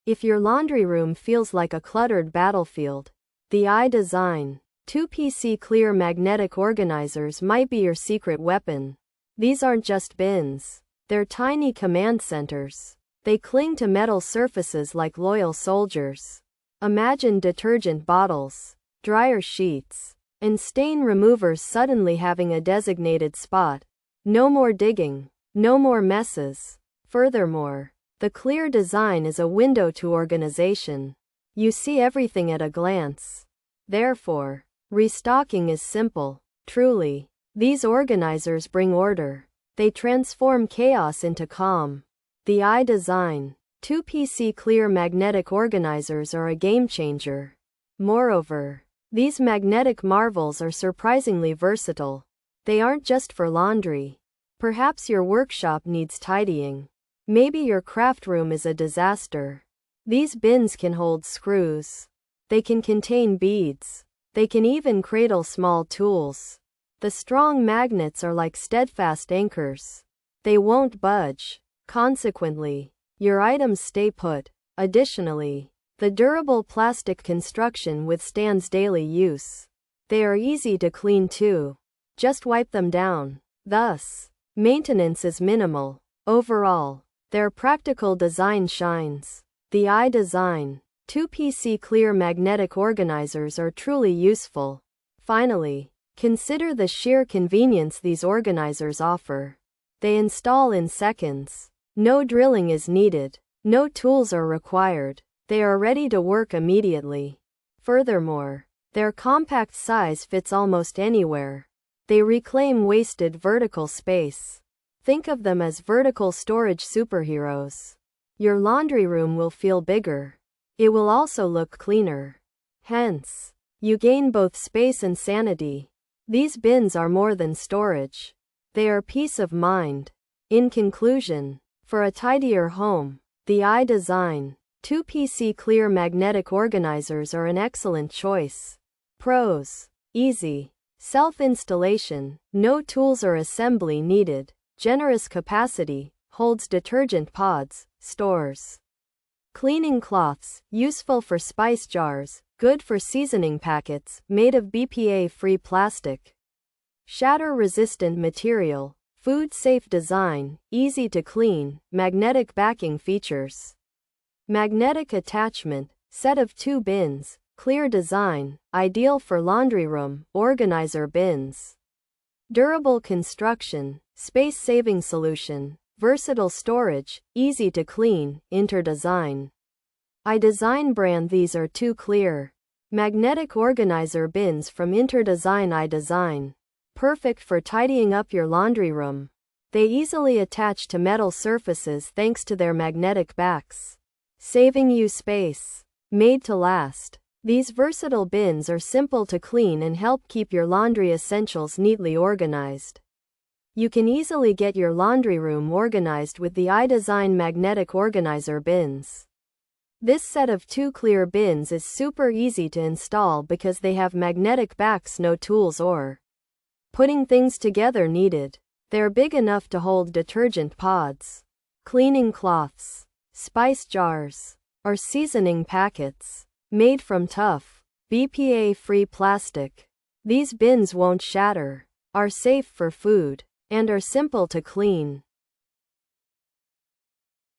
If your laundry room feels like a cluttered battlefield, the iDesign 2PC clear magnetic organizers might be your secret weapon. These aren't just bins. They're tiny command centers. They cling to metal surfaces like loyal soldiers. Imagine detergent bottles, dryer sheets, and stain removers suddenly having a designated spot. No more digging, no more messes. Furthermore, the clear design is a window to organization. You see everything at a glance. Therefore, restocking is simple. Truly, these organizers bring order. They transform chaos into calm. The iDesign 2PC clear magnetic organizers are a game changer. Moreover, these magnetic marvels are surprisingly versatile. They aren't just for laundry. Perhaps your workshop needs tidying. Maybe your craft room is a disaster. These bins can hold screws. They can contain beads. They can even cradle small tools. The strong magnets are like steadfast anchors. They won't budge. Consequently, your items stay put. Additionally, the durable plastic construction withstands daily use. They are easy to clean too. Just wipe them down. Thus, maintenance is minimal. Overall, their practical design shines. The iDesign 2PC clear magnetic organizers are truly useful. Finally, consider the sheer convenience these organizers offer. They install in seconds. No drilling is needed. No tools are required. They are ready to work immediately. Furthermore, their compact size fits almost anywhere. They reclaim wasted vertical space. Think of them as vertical storage superheroes. Your laundry room will feel bigger. It will also look cleaner. Hence, you gain both space and sanity. These bins are more than storage. They are peace of mind. In conclusion, for a tidier home, the iDesign 2PC clear magnetic organizers are an excellent choice. Pros: easy. Self-installation. No tools or assembly needed. Generous capacity. Holds detergent pods. Stores. Cleaning cloths. Useful for spice jars. Good for seasoning packets. Made of BPA-free plastic. Shatter-resistant material. Food-safe design. Easy to clean. Magnetic backing features. Magnetic attachment. Set of 2 bins. Clear design. Ideal for laundry room organizer bins. Durable construction. Space-saving solution. Versatile storage. Easy to clean. InterDesign. iDesign brand. These are 2 clear magnetic organizer bins from InterDesign. iDesign. Perfect for tidying up your laundry room. They easily attach to metal surfaces thanks to their magnetic backs, saving you space. Made to last. These versatile bins are simple to clean and help keep your laundry essentials neatly organized. You can easily get your laundry room organized with the iDesign magnetic organizer bins. This set of 2 clear bins is super easy to install because they have magnetic backs. No tools or putting things together needed. They're big enough to hold detergent pods, cleaning cloths, spice jars, or seasoning packets. Made from tough, BPA-free plastic. These bins won't shatter, are safe for food, and are simple to clean.